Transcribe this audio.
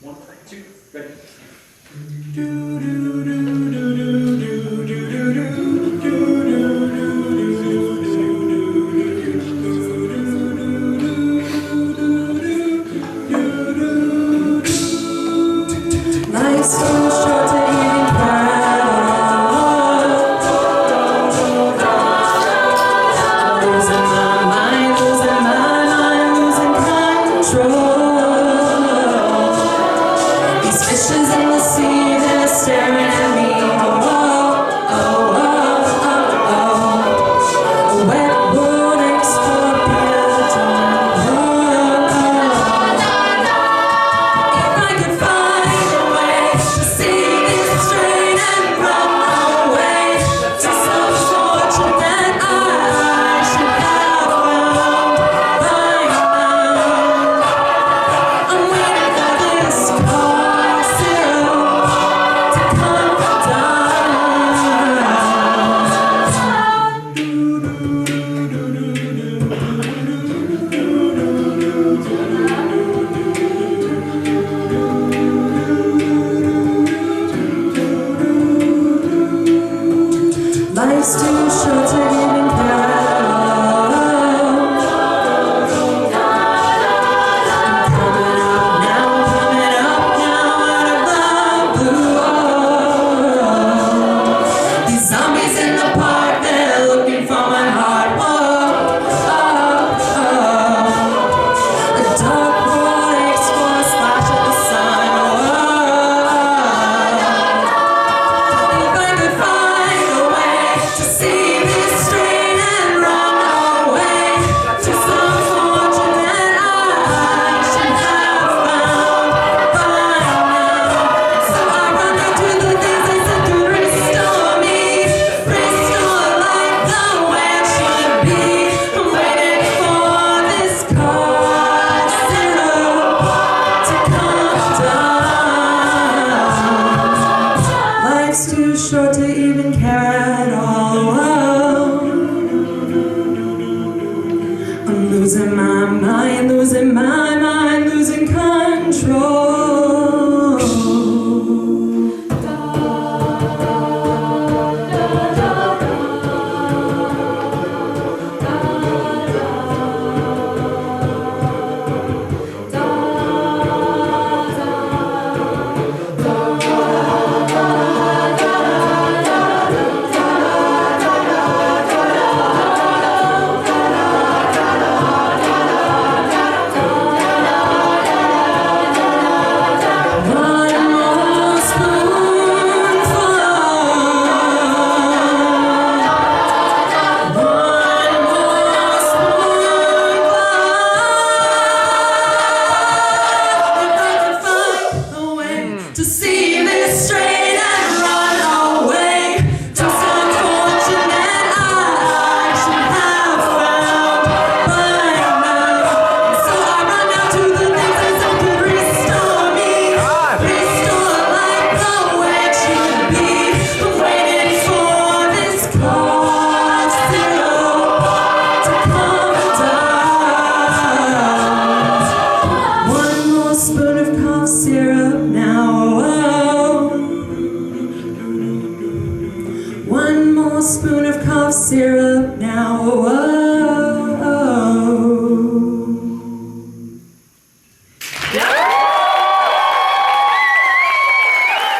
1, 2, ready. Life's too short to even losing my mind, losing control. These fishes in the sea, they're staring at me. Wet wood scorpion. If I could find a way to see this straight and run away to some fortune that I should have found by now. I'm waiting for this cold zero to come down. Life's too short to even care at all. I'm coming up now out of the blue. These zombies in the park, they're looking for my heart. The dark world aches for a splash of the sun. If I could find a way to see this straight and run away to some fortune that I should have found by now. So I run out to the things that said could restore me, restore life the way it should be. I'm waiting for this cold zero to come down. Life's too short to even care at all. I'm losing my mind, losing control. To see this straight and run away to some fortune that I should have found by now. So I run out to the things that could restore me, restore life the way it should be. I'm waiting for this cold zero to come down. One more spoon of cough syrup now. One more spoon of cough syrup now.